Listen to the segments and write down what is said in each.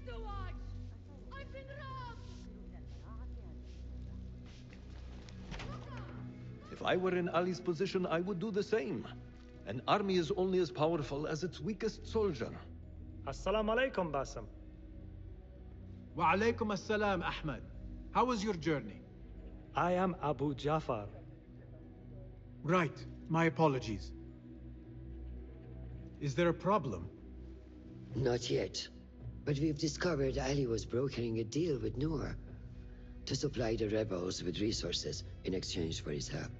to watch! I've been robbed! If I were in Ali's position, I would do the same. An army is only as powerful as its weakest soldier. Assalamu alaikum, Basim. Wa alaikum assalam, Ahmed. How was your journey? I am Abu Jafar. Right. My apologies. Is there a problem? Not yet. But we've discovered Ali was brokering a deal with Noor to supply the rebels with resources in exchange for his help.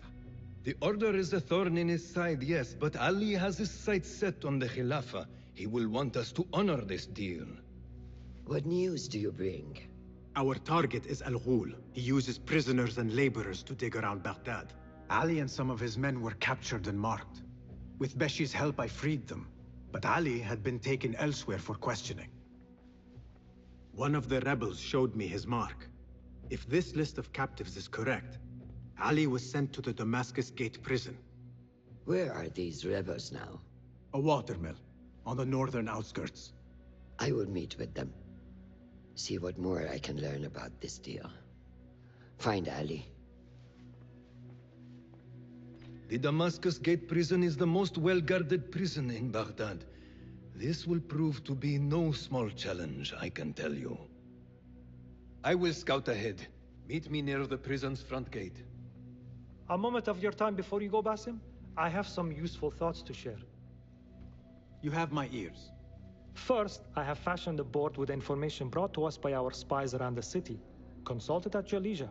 The Order is a thorn in his side, yes, but Ali has his sights set on the Khilafah. He will want us to honor this deal. What news do you bring? Our target is Al-Ghul. He uses prisoners and laborers to dig around Baghdad. Ali and some of his men were captured and marked. With Beshi's help, I freed them. But Ali had been taken elsewhere for questioning. One of the rebels showed me his mark. If this list of captives is correct, Ali was sent to the Damascus Gate prison. Where are these rebels now? A watermill, on the northern outskirts. I will meet with them. See what more I can learn about this deal. Find Ali. The Damascus Gate prison is the most well-guarded prison in Baghdad. This will prove to be no small challenge, I can tell you. I will scout ahead. Meet me near the prison's front gate. A moment of your time before you go, Basim. I have some useful thoughts to share. You have my ears. First, I have fashioned a board with information brought to us by our spies around the city. Consult it at your leisure.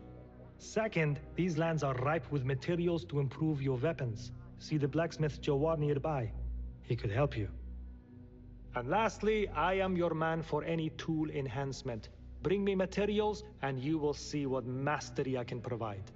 Second, these lands are ripe with materials to improve your weapons. See the blacksmith Jawar nearby. He could help you. And lastly, I am your man for any tool enhancement. Bring me materials, and you will see what mastery I can provide.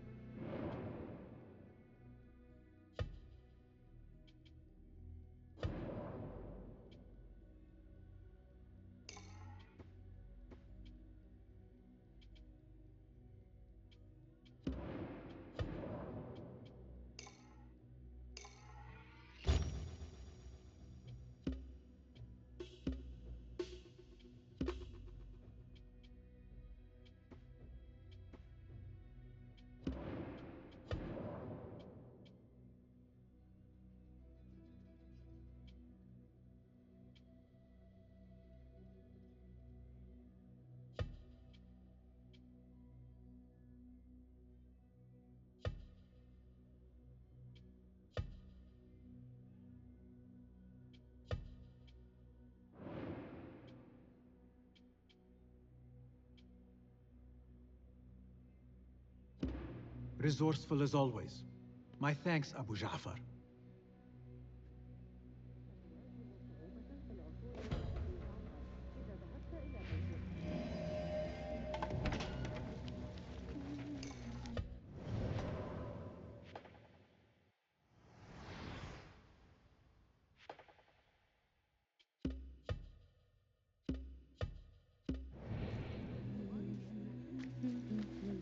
Resourceful as always. My thanks, Abu Ja'far.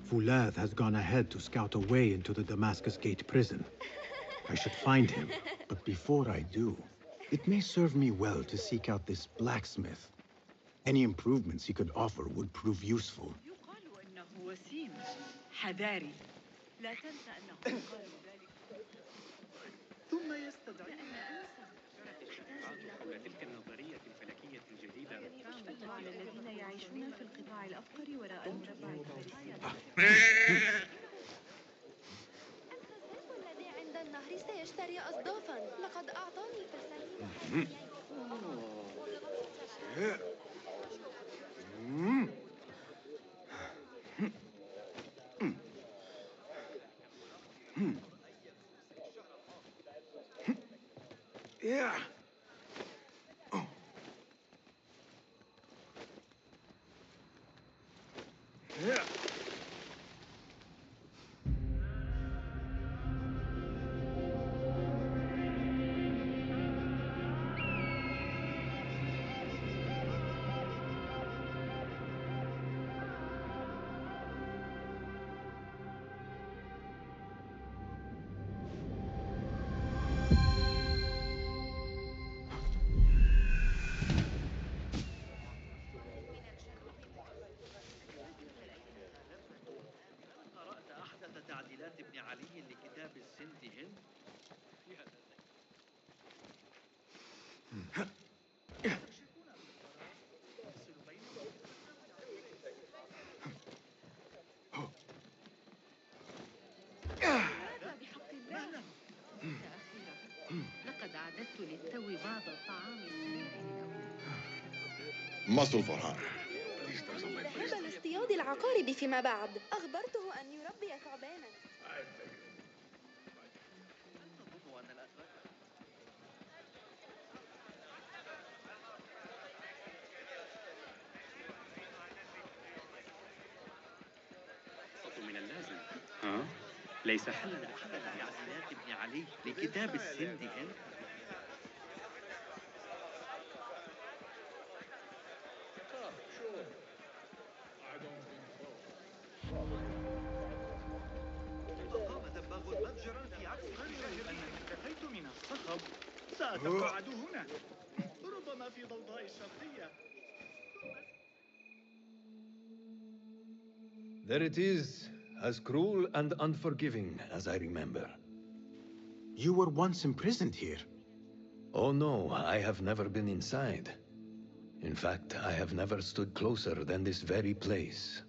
Fulath has gone ahead to scout a way into the Damascus Gate prison. I should find him, but before I do, it may serve me well to seek out this blacksmith. Any improvements he could offer would prove useful. تلك النظرية الفلكية الجديدة على الذين يعيشون في القطاع الأفقر وراء المربع الفارسي. الذي عند النهر سيشتري أصدافا. لقد أعطاني فلسفة. Yeah. Yeah. muscle for her. ذهب لاصطياد العقارب فيما بعد. أخبرته أن يربي ثعبانا. من اللازم ليس حلا أبدا لعزيات ابن علي لكتاب السند أنت. أقام دباغ متجرا في عكس اتجاه. أنني اكتفيت من الصخب سأتقاعد هنا ربما في ضوضاء الشرقية. There it is, as cruel and unforgiving as I remember. You were once imprisoned here. Oh no, I have never been inside. In fact, I have never stood closer than this very place.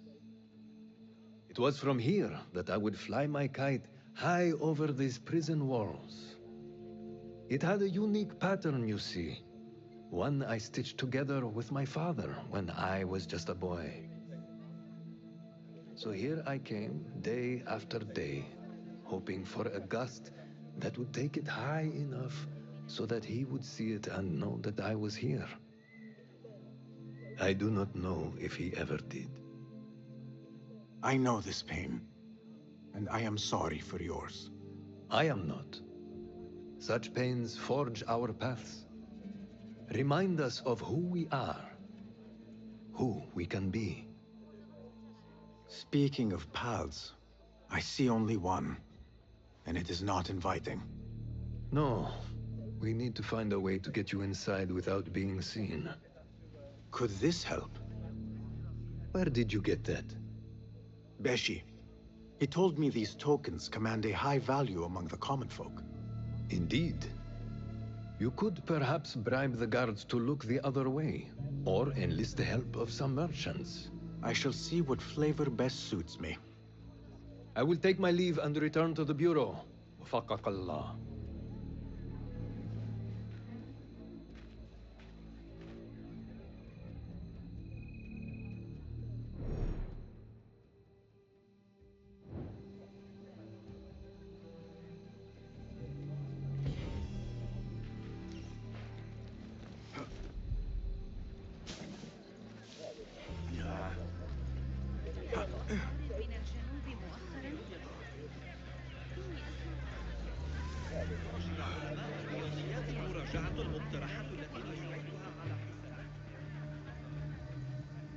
It was from here that I would fly my kite high over these prison walls. It had a unique pattern, you see. One I stitched together with my father when I was just a boy. So here I came, day after day, hoping for a gust that would take it high enough so that he would see it and know that I was here. I do not know if he ever did. I know this pain, and I am sorry for yours. I am not. Such pains forge our paths. Remind us of who we are, who we can be. Speaking of paths, I see only one, and it is not inviting. No, we need to find a way to get you inside without being seen. Could this help? Where did you get that? Beshi. He told me these tokens command a high value among the common folk. Indeed. You could perhaps bribe the guards to look the other way, or enlist the help of some merchants. I shall see what flavor best suits me. I will take my leave and return to the Bureau. Wafaqaq Allah.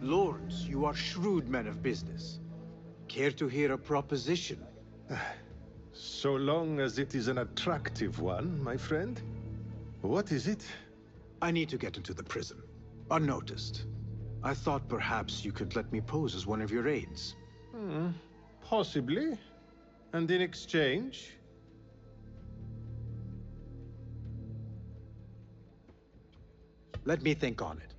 Lords, you are shrewd men of business. Care to hear a proposition? So long as it is an attractive one, my friend. What is it? I need to get into the prison, unnoticed. I thought perhaps you could let me pose as one of your aides. Possibly. And in exchange? Let me think on it.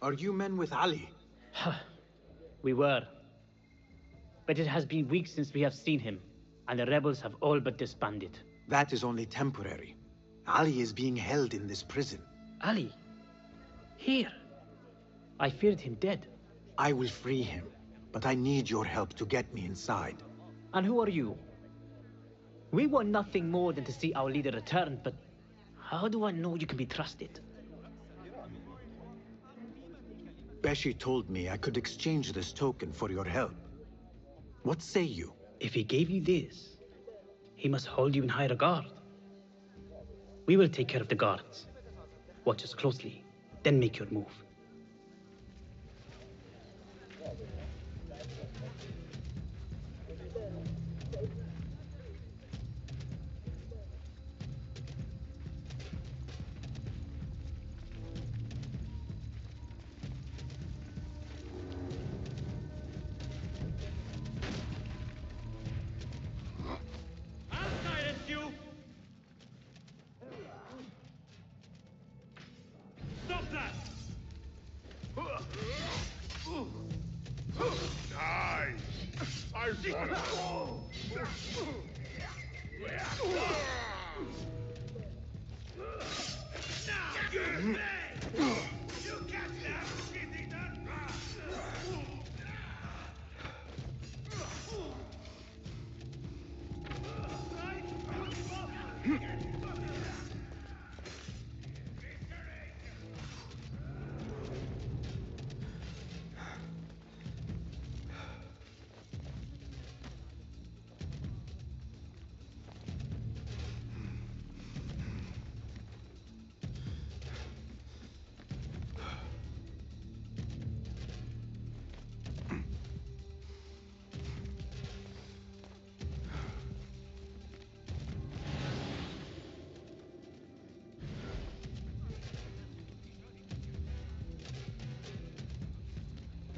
Are you men with Ali? We were. But it has been weeks since we have seen him, and the rebels have all but disbanded. That is only temporary. Ali is being held in this prison. Ali? Here? I feared him dead. I will free him, but I need your help to get me inside. And who are you? We want nothing more than to see our leader return, but how do I know you can be trusted? Beshi told me I could exchange this token for your help. What say you? If he gave you this, he must hold you in high regard. We will take care of the guards. Watch us closely, then make your move. Die! I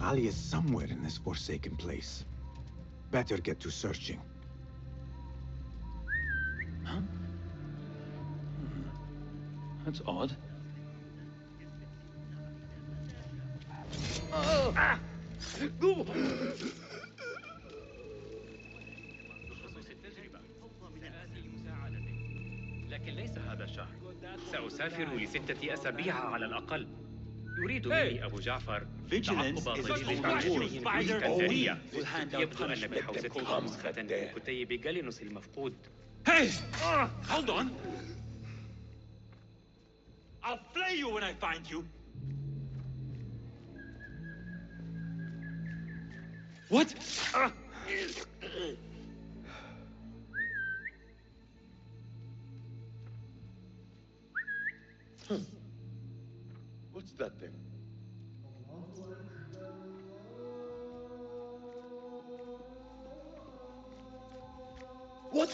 Ali is somewhere in this forsaken place. Better get to searching. Huh? That's odd. Ah! لكن ليس هذا الشهر. سأسافر ل6 أسابيع على الأقل. يريد مني أبو جعفر تعقب طريق عشرين في اسكندرية. يبدو أن بحوزتكم نسخة من كتيب جالينوس المفقود. Hey! Hold on! I'll flay you when I find you! What? What's that thing? What?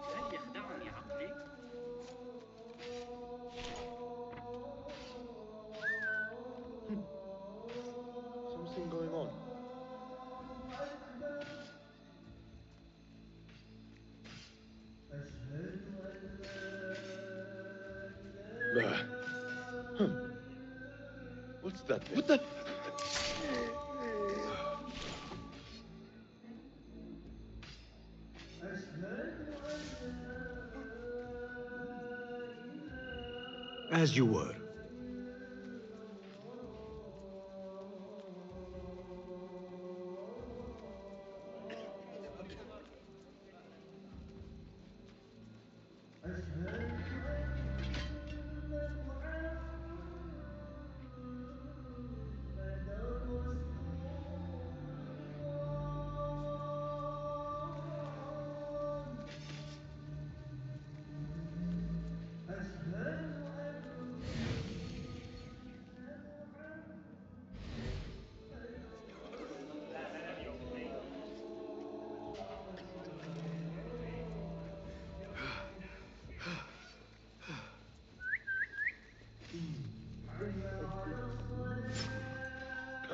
هل يخدعني عقلي؟ Something going on. What's that thing? What the? As you were.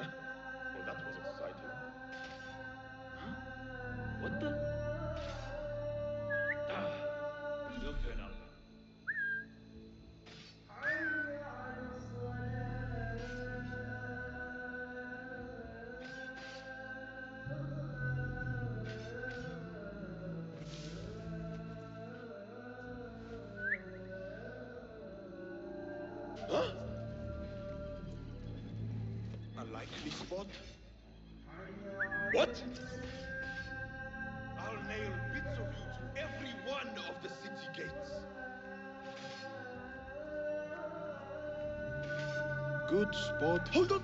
Oh, that was exciting. What the? You'll turn up. Huh? A likely spot? What? I'll nail bits of you to every one of the city gates. Good spot. Hold on!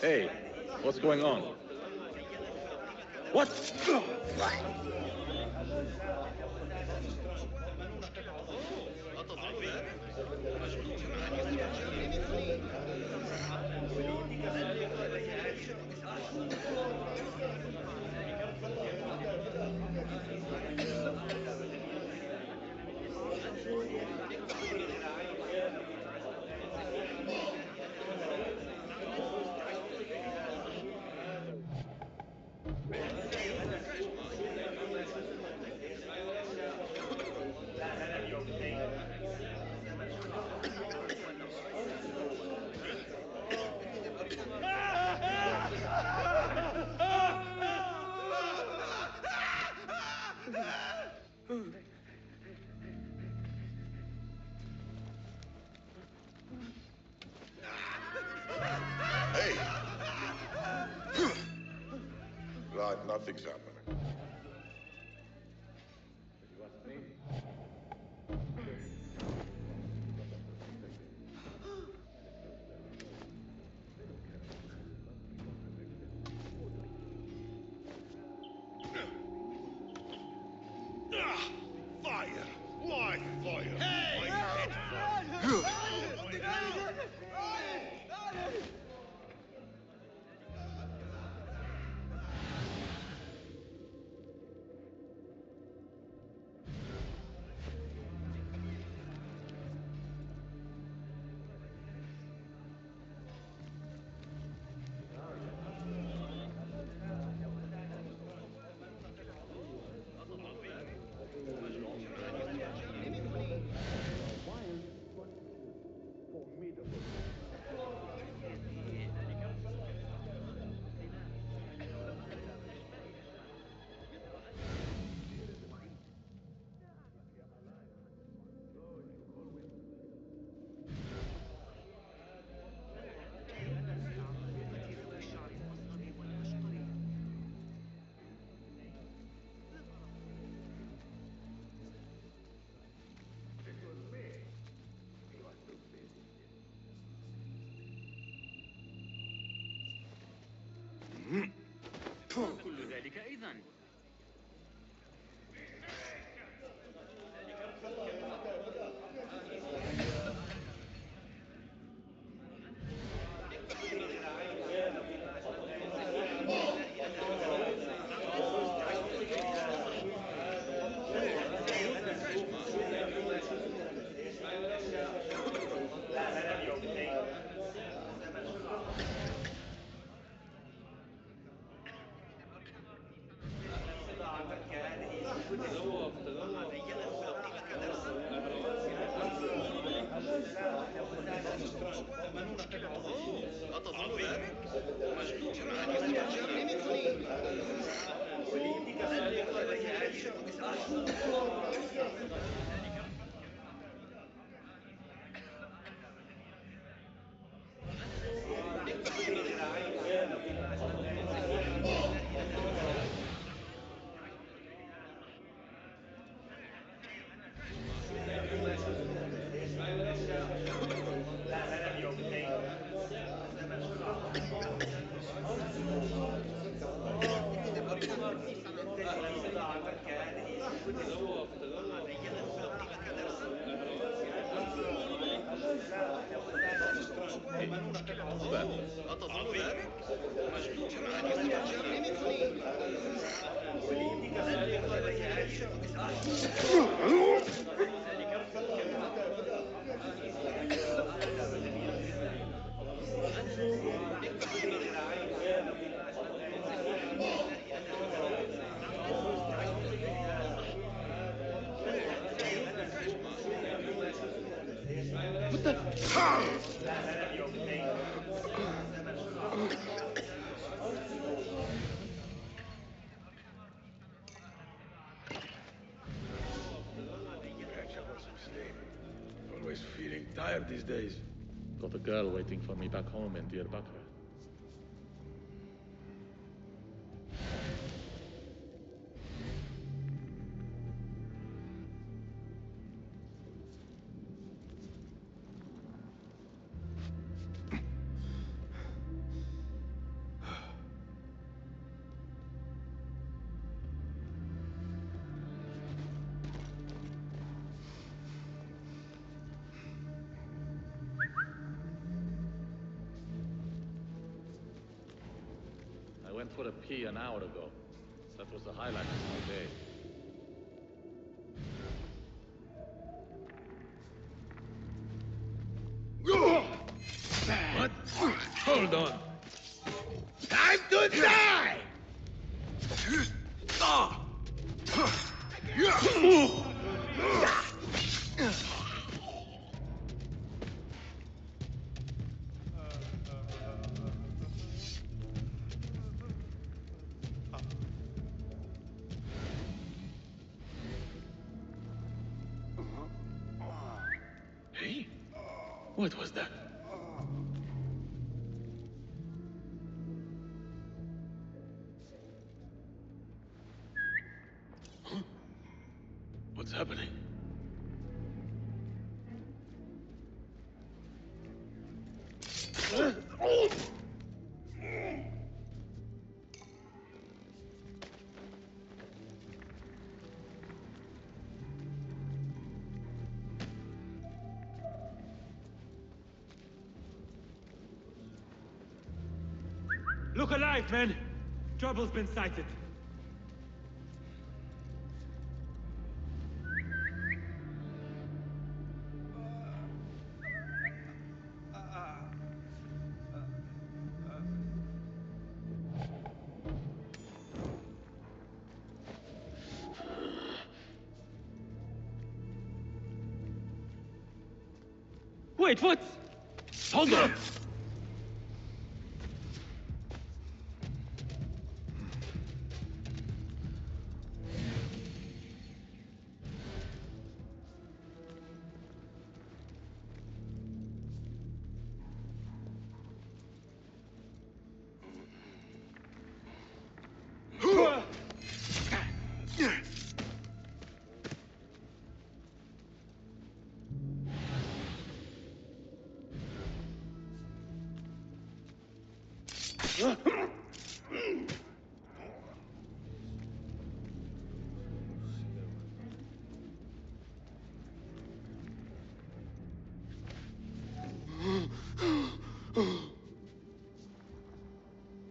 Hey, what's going on? What? Right, nothing's happening. Fire! Why fire? Hey! كل ذلك إذن. Always feeling tired these days. Got a girl waiting for me back home in Diyarbakir. went for a pee an hour ago. That was the highlight of my day. What? Hold on. Time to die! Hey? What was that? Huh? What's happening? Look alive, men! Trouble's been sighted. Wait, what? Hold on!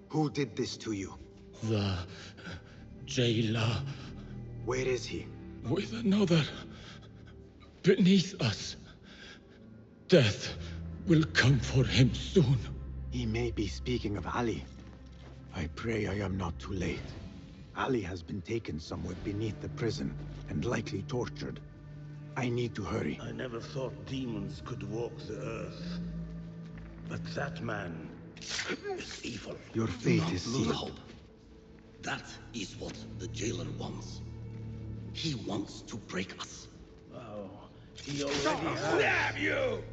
Who did this to you? The jailer. Where is he? With another. Beneath us. Death will come for him soon. He may be speaking of Ali. I pray I am not too late. Ali has been taken somewhere beneath the prison, and likely tortured. I need to hurry. I never thought demons could walk the earth. But that man is evil. Your fate is sealed. Hope. That is what the jailer wants. He wants to break us. Oh, he already has. Stab you!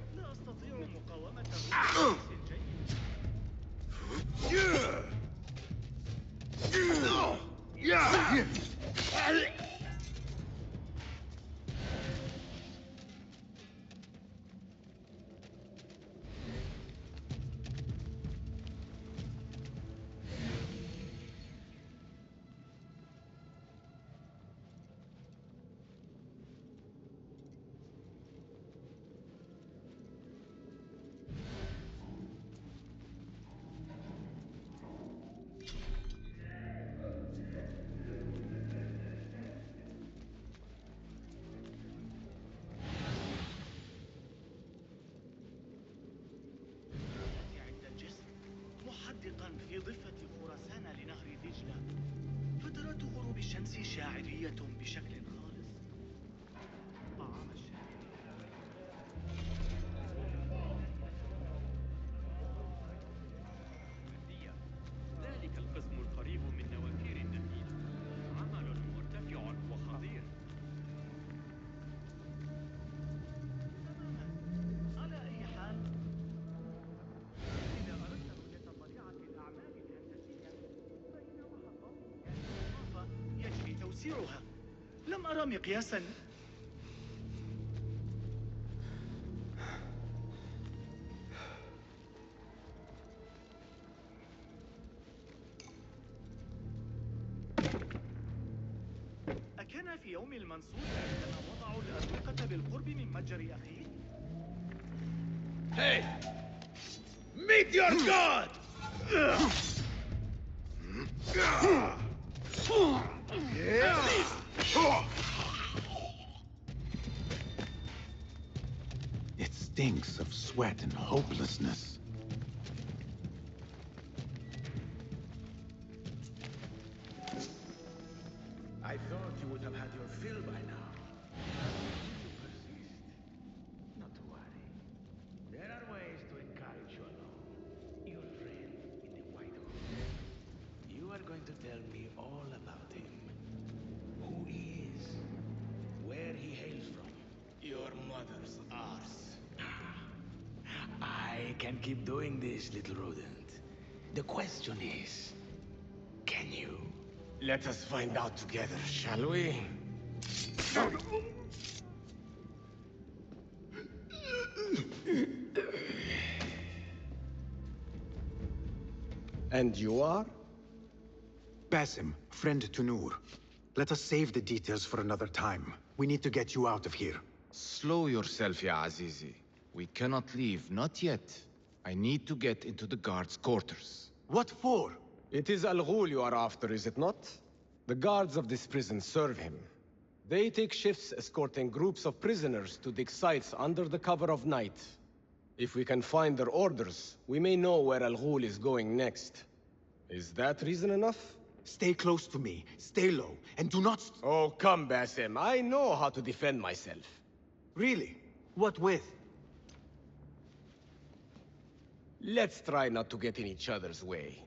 في ضفة خراسان لنهر دجلة فترات غروب الشمس شاعرية بشكل خالص. طعام ذلك القسم القريب من نوافير النخيل عمل مرتفع وخطير. على أي حال إذا أردت رؤية طبيعة الأعمال الهندسية فإن محطات يجري توسيعها. لم أرى مقياسا أكان في يوم المنصور عندما وضعوا الأروقة بالقرب من متجر أخيه؟ Hey! Meet your god! It stinks of sweat and hopelessness. I thought you would have had your fill by now. Not to worry. There are ways to encourage you along. Your friend in the White Hall. You are going to tell me all about him. Who he is. Where he hails from. Your mother's arse. I can keep doing this, little rodent. The question is, can you? Let us find out together, shall we? And you are? Basim, friend to Noor. Let us save the details for another time. We need to get you out of here. Slow yourself, ya Azizi. We cannot leave, not yet. I need to get into the guards' quarters. What for? It is Al Ghul you are after, is it not? The guards of this prison serve him. They take shifts escorting groups of prisoners to dig sites under the cover of night. If we can find their orders, we may know where Al Ghul is going next. Is that reason enough? Stay close to me, stay low, and do not... Oh, come, Basim. I know how to defend myself. Really? What with? Let's try not to get in each other's way.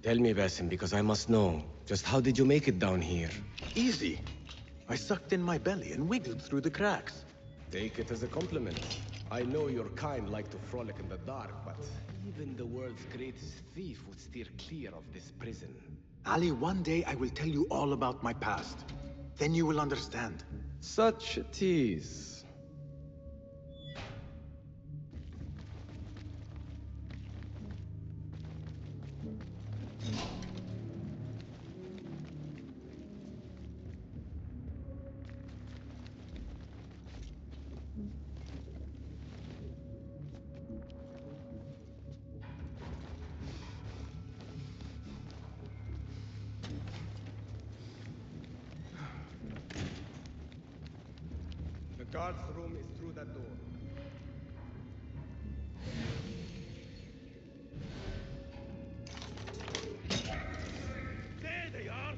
Tell me, Basim, because I must know. Just how did you make it down here? Easy. I sucked in my belly and wiggled through the cracks. Take it as a compliment. I know your kind like to frolic in the dark, but even the world's greatest thief would steer clear of this prison. Ali, one day I will tell you all about my past. Then you will understand. Such a tease. The guard's room is through that door. There they are!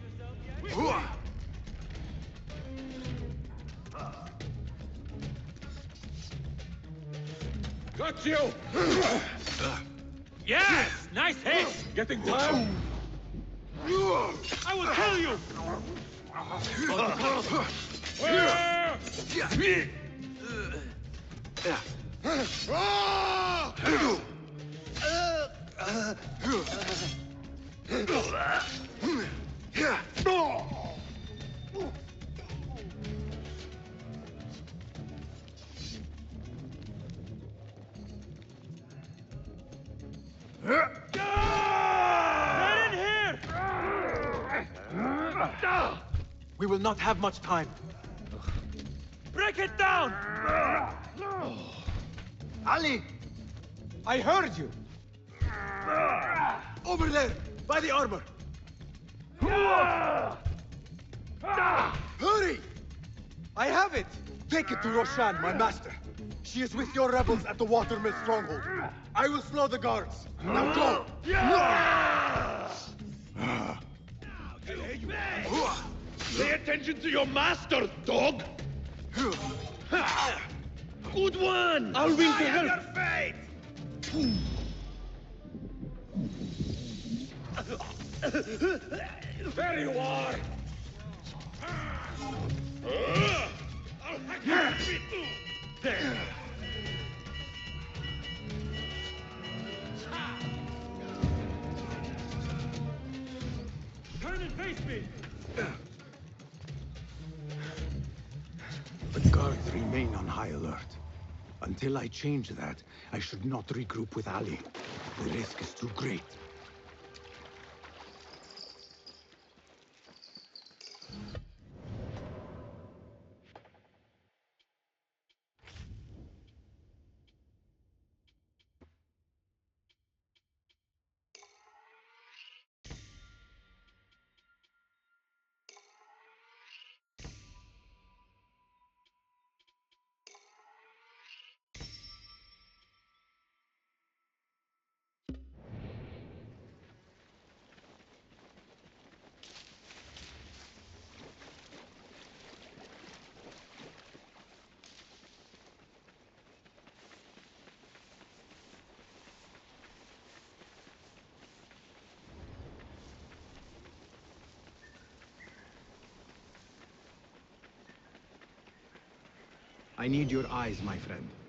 Got you! Yes! Nice hit! Getting time? I will kill you! We will not have much time. Break it down! Ali! I heard you! Over there, by the armor! Hurry! I have it! Take it to Roshan, my master. She is with your rebels at the Watermill stronghold. I will slow the guards. Now go! Pay attention to your master, dog! Good one! I'll win to help! Your fate! There you are! I'll hack your feet! There! Turn and face me! The guards remain on high alert. Until I change that, I should not regroup with Ali. The risk is too great. I need your eyes, my friend.